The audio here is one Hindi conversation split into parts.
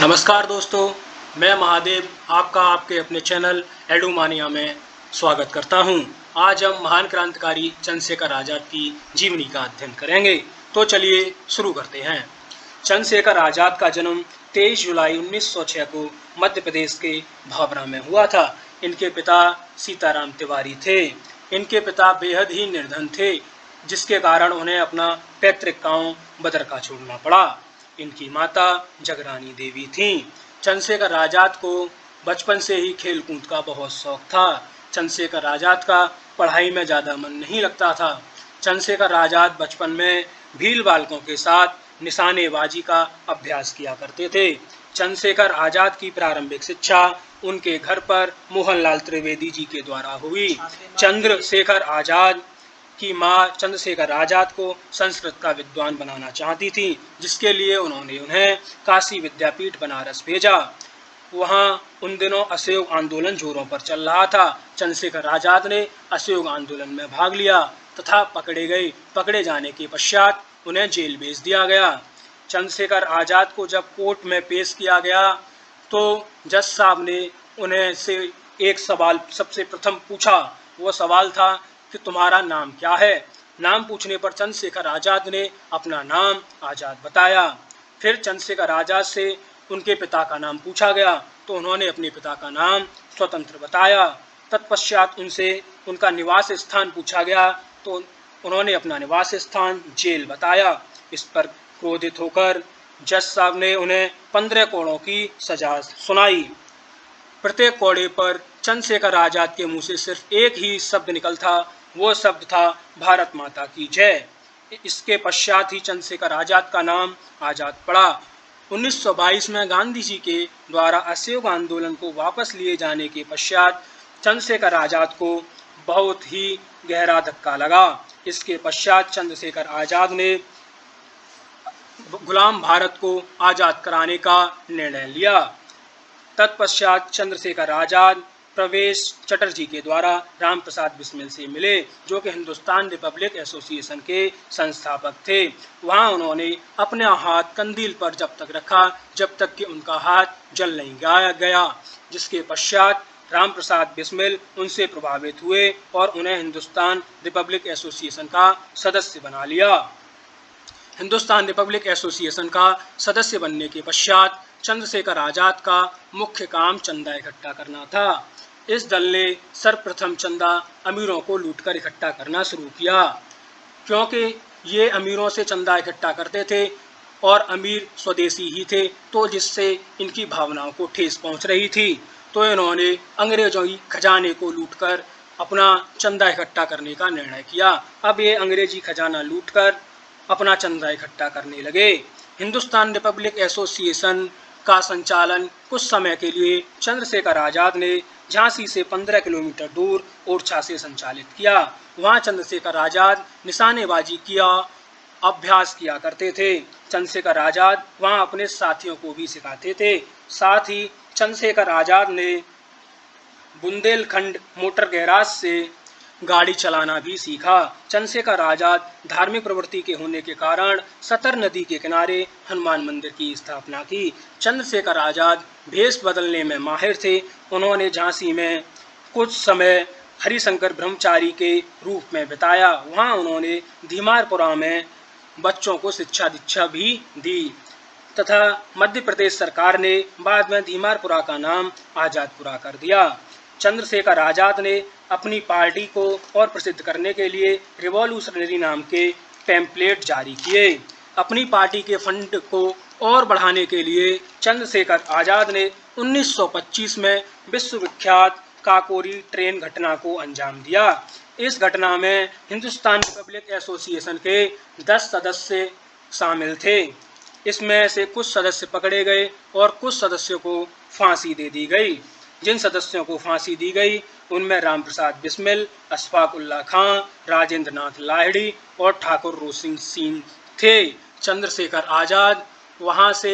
नमस्कार दोस्तों, मैं महादेव आपका आपके अपने चैनल एडुमानिया में स्वागत करता हूं। आज हम महान क्रांतिकारी चंद्रशेखर आज़ाद की जीवनी का अध्ययन करेंगे। तो चलिए शुरू करते हैं। चंद्रशेखर आज़ाद का जन्म 23 जुलाई 1906 को मध्य प्रदेश के भाभरा में हुआ था। इनके पिता सीताराम तिवारी थे। इनके पिता बेहद ही निर्धन थे, जिसके कारण उन्हें अपना पैतृक गांव बदरका छोड़ना पड़ा। इनकी माता जगरानी देवी थीं। चंद्रशेखर आज़ाद को बचपन से ही खेल कूद का बहुत शौक था। चंद्रशेखर आज़ाद का पढ़ाई में ज़्यादा मन नहीं लगता था। चंद्रशेखर आज़ाद बचपन में भील बालकों के साथ निशानेबाजी का अभ्यास किया करते थे। चंद्रशेखर आज़ाद की प्रारंभिक शिक्षा उनके घर पर मोहनलाल त्रिवेदी जी के द्वारा हुई। चंद्रशेखर आज़ाद की मां चंद्रशेखर आज़ाद को संस्कृत का विद्वान बनाना चाहती थी, जिसके लिए उन्होंने उन्हें काशी विद्यापीठ बनारस भेजा। वहां उन दिनों असहयोग आंदोलन जोरों पर चल रहा था। चंद्रशेखर आज़ाद ने असहयोग आंदोलन में भाग लिया तथा पकड़े गए। पकड़े जाने के पश्चात उन्हें जेल भेज दिया गया। चंद्रशेखर आज़ाद को जब कोर्ट में पेश किया गया तो जज साहब ने उन्हें से एक सवाल सबसे प्रथम पूछा। वो सवाल था कि तुम्हारा नाम क्या है। नाम पूछने पर चंद्रशेखर आज़ाद ने अपना नाम आज़ाद बताया। फिर चंद्रशेखर आज़ाद से उनके पिता का नाम पूछा गया तो उन्होंने अपने पिता का नाम स्वतंत्र बताया। तत्पश्चात उनसे उनका निवास स्थान पूछा गया तो उन्होंने अपना निवास स्थान जेल बताया। इस पर क्रोधित होकर जज साहब ने उन्हें 15 कोड़ों की सजा सुनाई। प्रत्येक कोड़े पर चंद्रशेखर आज़ाद के मुंह से सिर्फ एक ही शब्द निकलता। वो शब्द था भारत माता की जय। इसके पश्चात ही चंद्रशेखर आज़ाद का नाम आज़ाद पड़ा। 1922 में गांधी जी के द्वारा असहयोग आंदोलन को वापस लिए जाने के पश्चात चंद्रशेखर आज़ाद को बहुत ही गहरा धक्का लगा। इसके पश्चात चंद्रशेखर आज़ाद ने गुलाम भारत को आज़ाद कराने का निर्णय लिया। तत्पश्चात चंद्रशेखर आज़ाद प्रवेश चटर्जी के द्वारा राम प्रसाद बिस्मिल से मिले, जो कि हिंदुस्तान रिपब्लिक एसोसिएशन के संस्थापक थे। वहां उन्होंने अपना हाथ कंदील पर जब तक रखा जब तक कि उनका हाथ जल नहीं गया, जिसके पश्चात राम प्रसाद बिस्मिल उनसे प्रभावित हुए और उन्हें हिंदुस्तान रिपब्लिक एसोसिएशन का सदस्य बना लिया। हिंदुस्तान रिपब्लिक एसोसिएशन का सदस्य बनने के पश्चात चंद्रशेखर आज़ाद का मुख्य काम चंदा इकट्ठा करना था। इस दल ने सर्वप्रथम चंदा अमीरों को लूटकर इकट्ठा करना शुरू किया, क्योंकि ये अमीरों से चंदा इकट्ठा करते थे और अमीर स्वदेशी ही थे, तो जिससे इनकी भावनाओं को ठेस पहुंच रही थी। तो इन्होंने अंग्रेजों की खजाने को लूटकर अपना चंदा इकट्ठा करने का निर्णय किया। अब ये अंग्रेजी खजाना लूटकर अपना चंदा इकट्ठा करने लगे। हिंदुस्तान रिपब्लिक एसोसिएशन का संचालन कुछ समय के लिए चंद्रशेखर आज़ाद ने झांसी से 15 किलोमीटर दूर ओरछा से संचालित किया। वहां चंद्रशेखर आज़ाद निशानेबाजी किया अभ्यास किया करते थे। चंद्रशेखर आज़ाद वहां अपने साथियों को भी सिखाते थे। साथ ही चंद्रशेखर आज़ाद ने बुंदेलखंड मोटर गैराज से गाड़ी चलाना भी सीखा। चंद्रशेखर आज़ाद धार्मिक प्रवृत्ति के होने के कारण सतर नदी के किनारे हनुमान मंदिर की स्थापना की। चंद्रशेखर आज़ाद भेष बदलने में माहिर थे। उन्होंने झांसी में कुछ समय हरिशंकर ब्रह्मचारी के रूप में बिताया। वहां उन्होंने धीमारपुरा में बच्चों को शिक्षा दीक्षा भी दी तथा मध्य प्रदेश सरकार ने बाद में धीमारपुरा का नाम आज़ादपुरा कर दिया। चंद्रशेखर आज़ाद ने अपनी पार्टी को और प्रसिद्ध करने के लिए रिवॉल्यूशनरी नाम के पैम्पलेट जारी किए। अपनी पार्टी के फंड को और बढ़ाने के लिए चंद्रशेखर आज़ाद ने 1925 में विश्वविख्यात काकोरी ट्रेन घटना को अंजाम दिया। इस घटना में हिंदुस्तान रिपब्लिक एसोसिएशन के 10 सदस्य शामिल थे। इसमें से कुछ सदस्य पकड़े गए और कुछ सदस्यों को फांसी दे दी गई। जिन सदस्यों को फांसी दी गई उनमें राम प्रसाद बिस्मिल, अशफाक उल्लाह खां, राजेंद्र नाथ लाहिड़ी और ठाकुर रोशन सिंह थे। चंद्रशेखर आज़ाद वहां से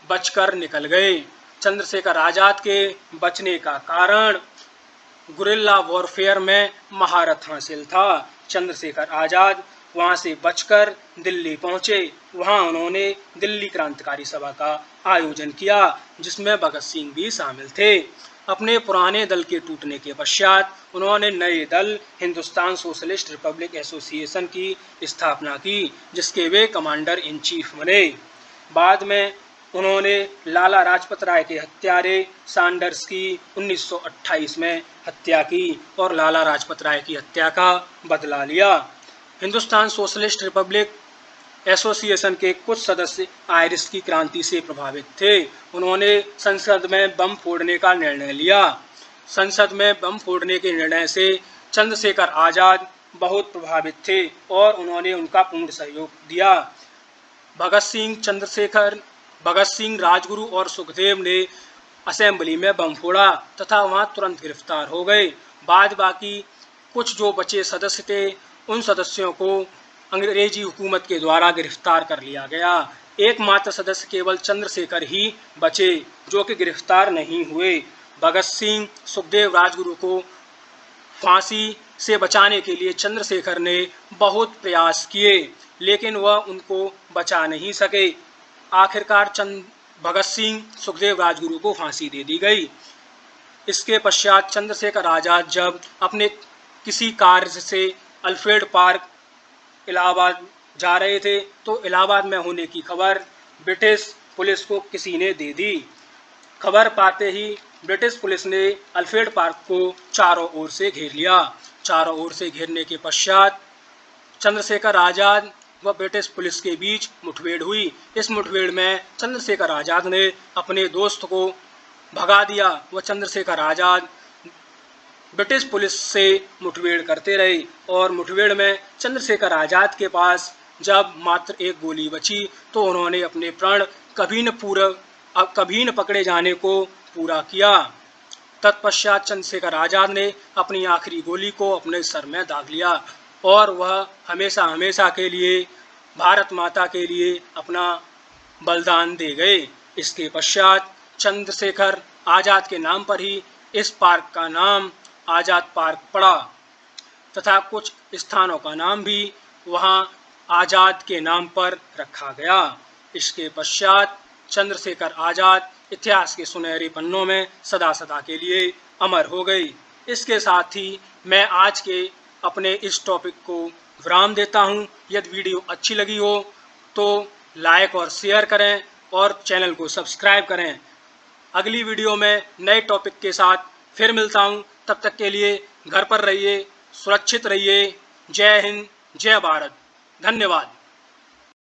बचकर निकल गए। चंद्रशेखर आज़ाद के बचने का कारण गुरिल्ला वॉरफेयर में महारत हासिल था। चंद्रशेखर आज़ाद वहां से बचकर दिल्ली पहुंचे। वहां उन्होंने दिल्ली क्रांतिकारी सभा का आयोजन किया, जिसमें भगत सिंह भी शामिल थे। अपने पुराने दल के टूटने के पश्चात उन्होंने नए दल हिंदुस्तान सोशलिस्ट रिपब्लिक एसोसिएशन की स्थापना की, जिसके वे कमांडर इन चीफ बने। बाद में उन्होंने लाला लाजपत राय के हत्यारे सैंडर्स की 1928 में हत्या की और लाला लाजपत राय की हत्या का बदला लिया। हिंदुस्तान सोशलिस्ट रिपब्लिक एसोसिएशन के कुछ सदस्य आयरिश की क्रांति से प्रभावित थे। उन्होंने संसद में बम फोड़ने का निर्णय लिया। संसद में बम फोड़ने के निर्णय से चंद्रशेखर आज़ाद बहुत प्रभावित थे और उन्होंने उनका पूर्ण सहयोग दिया। भगत सिंह, राजगुरु और सुखदेव ने असेंबली में बम फोड़ा तथा वहां तुरंत गिरफ्तार हो गए। बाद बाकी कुछ जो बचे सदस्य थे, उन सदस्यों को अंग्रेजी हुकूमत के द्वारा गिरफ्तार कर लिया गया। एकमात्र सदस्य केवल चंद्रशेखर ही बचे, जो कि गिरफ्तार नहीं हुए। भगत सिंह, सुखदेव, राजगुरु को फांसी से बचाने के लिए चंद्रशेखर ने बहुत प्रयास किए, लेकिन वह उनको बचा नहीं सके। आखिरकार भगत सिंह, सुखदेव, राजगुरु को फांसी दे दी गई। इसके पश्चात चंद्रशेखर आज़ाद जब अपने किसी कार्य से अल्फ्रेड पार्क इलाहाबाद जा रहे थे, तो इलाहाबाद में होने की खबर ब्रिटिश पुलिस को किसी ने दे दी। खबर पाते ही ब्रिटिश पुलिस ने अल्फ्रेड पार्क को चारों ओर से घेर लिया। चारों ओर से घेरने के पश्चात चंद्रशेखर आज़ाद व ब्रिटिश पुलिस के बीच मुठभेड़ हुई। इस मुठभेड़ में चंद्रशेखर आज़ाद ने अपने दोस्त को भगा दिया व चंद्रशेखर आज़ाद ब्रिटिश पुलिस से मुठभेड़ करते रहे और मुठभेड़ में चंद्रशेखर आज़ाद के पास जब मात्र एक गोली बची, तो उन्होंने अपने प्राण कभी न पकड़े जाने को पूरा किया। तत्पश्चात चंद्रशेखर आज़ाद ने अपनी आखिरी गोली को अपने सर में दाग लिया और वह हमेशा हमेशा के लिए भारत माता के लिए अपना बलिदान दे गए। इसके पश्चात चंद्रशेखर आज़ाद के नाम पर ही इस पार्क का नाम आज़ाद पार्क पड़ा तथा कुछ स्थानों का नाम भी वहां आज़ाद के नाम पर रखा गया। इसके पश्चात चंद्रशेखर आज़ाद इतिहास के सुनहरे पन्नों में सदा सदा के लिए अमर हो गई। इसके साथ ही मैं आज के अपने इस टॉपिक को विराम देता हूं। यदि वीडियो अच्छी लगी हो तो लाइक और शेयर करें और चैनल को सब्सक्राइब करें। अगली वीडियो में नए टॉपिक के साथ फिर मिलता हूं। तब तक के लिए घर पर रहिए, सुरक्षित रहिए। जय हिंद, जय भारत। धन्यवाद।